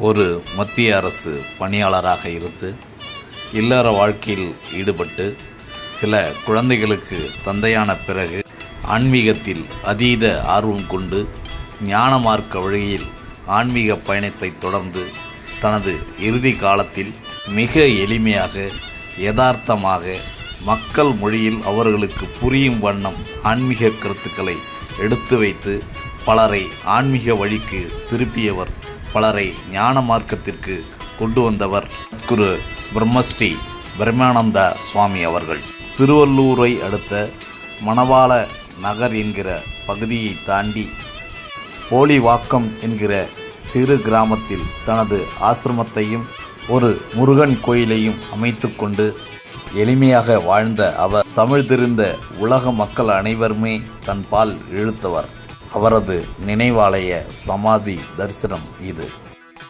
ஒரு மத்திய அரசு பணியாளராக இருந்து இல்லற வாழ்க்கையில் ஈடுபட்டு சில குழந்தைகளுக்கு தந்தையான பிறகு ஆன்மீகத்தில் அதீத ஆர்வம் கொண்டு ஞான மார்க்க வழியில் ஆன்மீக பயணத்தை தொடர்ந்து தனது இறுதி காலத்தில் மிக எளிமையாக யதார்த்தமாக மக்கள் மொழியில் அவர்களுக்கு புரியும் வண்ணம் ஆன்மீக கருத்துக்களை எடுத்து வைத்து பலரை ஆன்மீக வழிக்கு திருப்பியவர், பலரை ஞான மார்க்கத்திற்கு கொண்டு வந்தவர் குரு பிரம்மஸ்ரீ பிரம்மானந்தா சுவாமி அவர்கள். திருவள்ளூரை அடுத்த மணவாள நகர் என்கிற பகுதியை தாண்டி போலிவாக்கம் என்கிற சிறு கிராமத்தில் தனது ஆசிரமத்தையும் ஒரு முருகன் கோயிலையும் அமைத்து கொண்டு எளிமையாக வாழ்ந்த அவர் தமிழ் தெரிந்த உலக மக்கள் அனைவருமே தன் பால் இழுத்தவர். அவரது நினைவாலய சமாதி தரிசனம் இது.